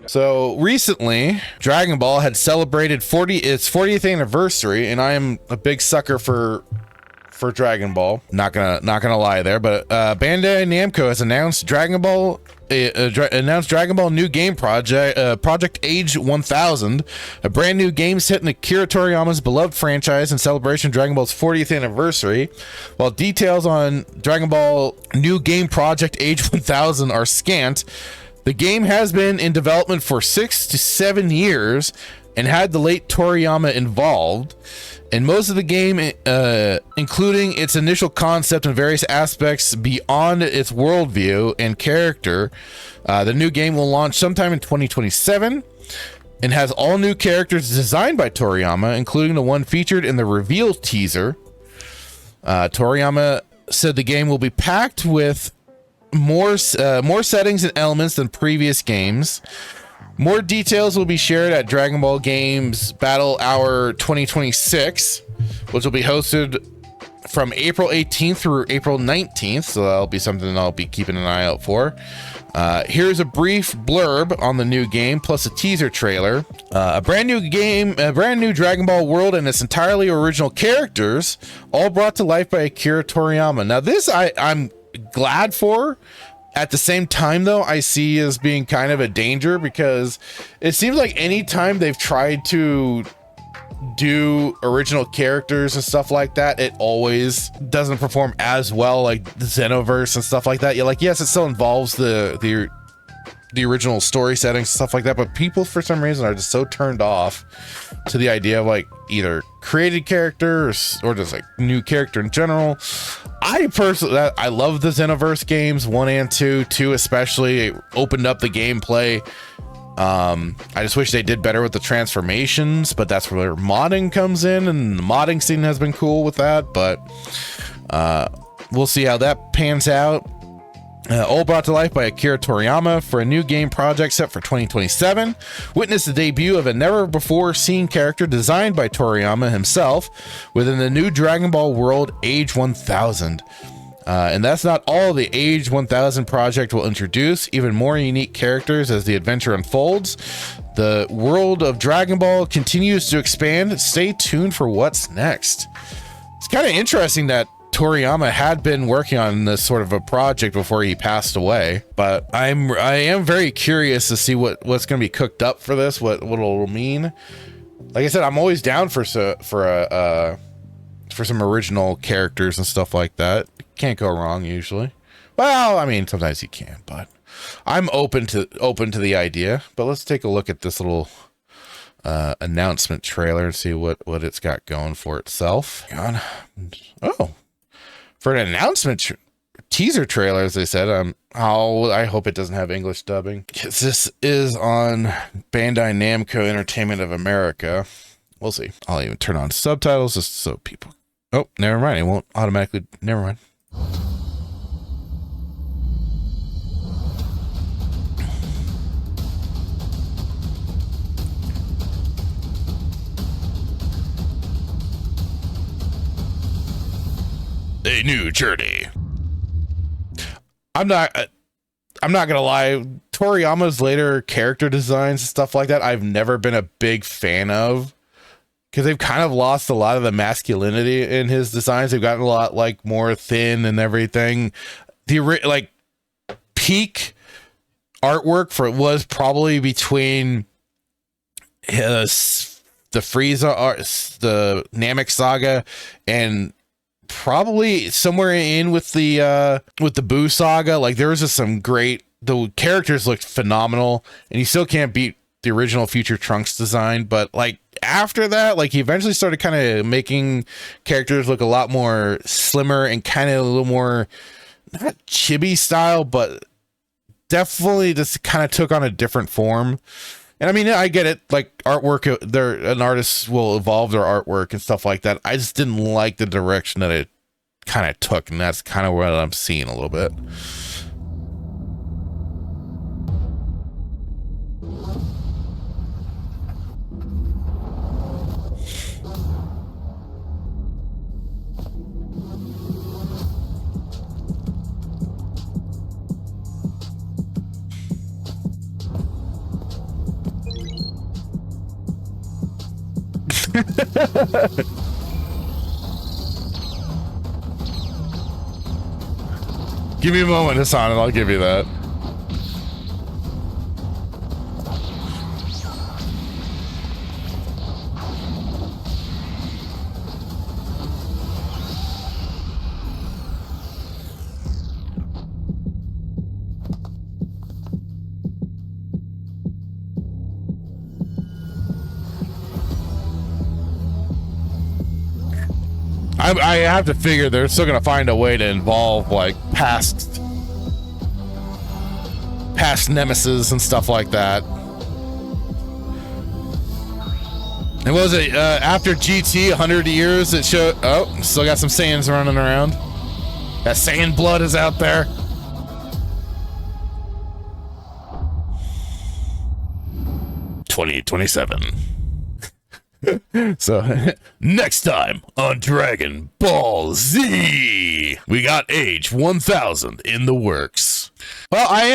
So recently, Dragon Ball had celebrated its 40th anniversary, and I am a big sucker for Dragon Ball. Not gonna lie there, but Bandai Namco has announced Dragon Ball new game project Age 1000, a brand new game set in Akira Toriyama's beloved franchise in celebration of Dragon Ball's 40th anniversary. While details on Dragon Ball new game project Age 1000 are scant, the game has been in development for 6 to 7 years and had the late Toriyama involved. And most of the game, including its initial concept and various aspects beyond its worldview and character, the new game will launch sometime in 2027 and has all new characters designed by Toriyama, including the one featured in the reveal teaser. Toriyama said the game will be packed with more settings and elements than previous games. More details will be shared at Dragon Ball Games Battle Hour 2026, which will be hosted from April 18th through April 19th. So that'll be something I'll be keeping an eye out for. Here's a brief blurb on the new game, plus a teaser trailer. A brand new Dragon Ball world and its entirely original characters, all brought to life by Akira Toriyama. Now this I'm glad for. At the same time, though, I see as being kind of a danger, because it seems like anytime they've tried to do original characters and stuff like that, it always doesn't perform as well, like the Xenoverse and stuff like that. You're like, yes, it still involves the original story settings, stuff like that, but people for some reason are just so turned off to the idea of like either created characters or just like new character in general. I personally, I love the Xenoverse games 1 and 2 especially. It opened up the gameplay. I just wish they did better with the transformations, but that's where modding comes in, and the modding scene has been cool with that, but we'll see how that pans out. All brought to life by Akira Toriyama for a new game project set for 2027. Witness the debut of a never-before-seen character designed by Toriyama himself within the new Dragon Ball world Age 1000. And that's not all the Age 1000 project will introduce. Even more unique characters as the adventure unfolds. The world of Dragon Ball continues to expand. Stay tuned for what's next. It's kind of interesting that Toriyama had been working on this sort of a project before he passed away, but I am very curious to see what's going to be cooked up for this, what it'll mean. Like I said, I'm always down for some original characters and stuff like that. Can't go wrong usually. Well, I mean, sometimes you can, but I'm open to the idea. But let's take a look at this little announcement trailer and see what it's got going for itself. Oh. For an announcement teaser trailer, as they said, I hope it doesn't have English dubbing, because this is on Bandai Namco Entertainment of America. We'll see. I'll even turn on subtitles just so people. Oh, never mind. It won't automatically. Never mind. A new journey. I'm not gonna lie, Toriyama's later character designs and stuff like that, I've never been a big fan of, because they've kind of lost a lot of the masculinity in his designs. They've gotten a lot like more thin and everything. The like peak artwork for it was probably between the Frieza art, the Namek saga, and probably somewhere in with the Buu saga. Like there was just some great, the characters looked phenomenal, and you still can't beat the original Future Trunks design. But like after that, like he eventually started kind of making characters look a lot more slimmer and kind of a little more, not chibi style, but definitely just kind of took on a different form. And I mean, I get it, like artwork, an artist will evolve their artwork and stuff like that. I just didn't like the direction that it kind of took, and that's kind of what I'm seeing a little bit. Give me a moment, Hassan, and I'll give you that. I have to figure they're still gonna find a way to involve like past nemesis and stuff like that. And what was it after GT 100 years? It showed. Oh, still got some Saiyans running around. That Saiyan blood is out there. $2027. So next time on Dragon Ball Z, we got age 1000 in the works. Well, I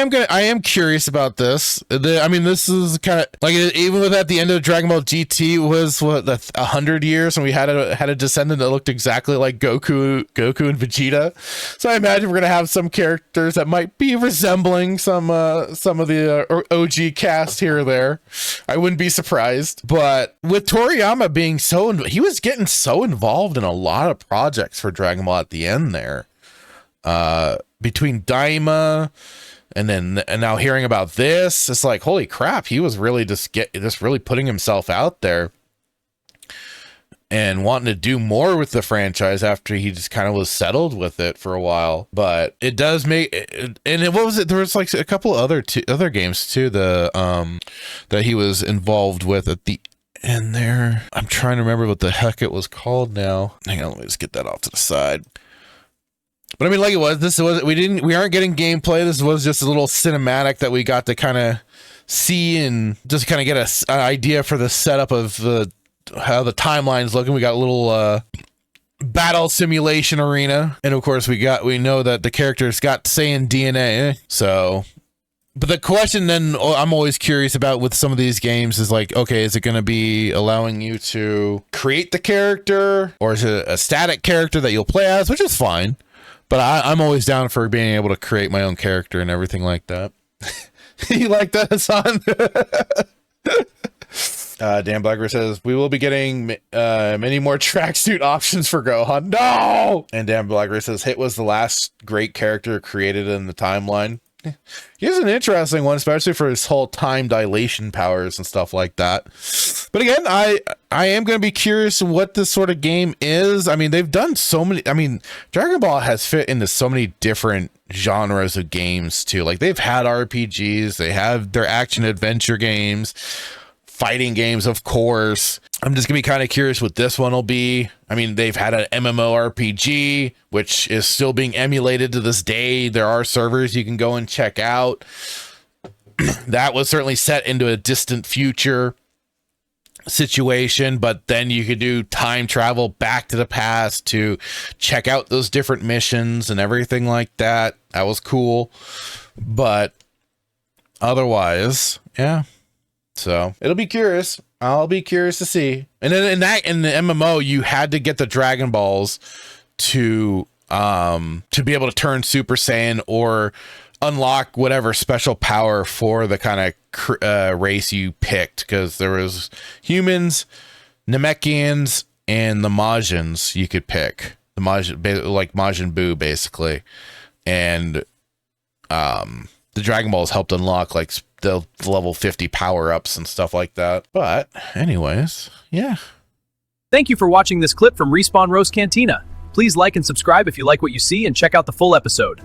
am curious about this. I mean, this is kind of like, even with at the end of Dragon Ball GT was what, 100 years, and we had a descendant that looked exactly like Goku and Vegeta. So I imagine we're gonna have some characters that might be resembling some of the OG cast here or there. I wouldn't be surprised. But with Toriyama being he was getting so involved in a lot of projects for Dragon Ball at the end there. Between Daima and now hearing about this, it's like, holy crap, he was really just really putting himself out there and wanting to do more with the franchise after he just kind of was settled with it for a while. But it does make and what was it? There was like a couple other games too, that he was involved with at the end there. I'm trying to remember what the heck it was called now. Hang on, let me just get that off to the side. But I mean, like we aren't getting gameplay. This was just a little cinematic that we got to kind of see and just kind of get an idea for the setup of how the timeline's looking. We got a little battle simulation arena, and of course we know that the character's got Saiyan DNA. So, but the question then I'm always curious about with some of these games is like, okay, is it going to be allowing you to create the character, or is it a static character that you'll play as, which is fine. But I'm always down for being able to create my own character and everything like that. You like that, Hassan? Dan Blacker says, we will be getting many more tracksuit options for Gohan. No! And Dan Blacker says, Hit was the last great character created in the timeline. He's an interesting one, especially for his whole time dilation powers and stuff like that. But again, I am going to be curious what this sort of game is. I mean, they've done so many. I mean, Dragon Ball has fit into so many different genres of games too. Like, they've had RPGs, they have their action adventure games, fighting games, of course. I'm just gonna be kind of curious what this one will be. I mean, they've had an MMORPG, which is still being emulated to this day. There are servers you can go and check out. That was certainly set into a distant future situation, but then you could do time travel back to the past to check out those different missions and everything like that. That was cool. But otherwise, yeah. So it'll be curious. I'll be curious to see. And then in the MMO, you had to get the Dragon Balls to be able to turn Super Saiyan or unlock whatever special power for the kind of race you picked, because there was humans, Namekians, and the Majins you could pick. The like Majin Buu, basically. And the Dragon Balls helped unlock like the level 50 power-ups and stuff like that. But anyways, yeah. Thank you for watching this clip from Respawn Roast Cantina. Please like and subscribe if you like what you see, and check out the full episode.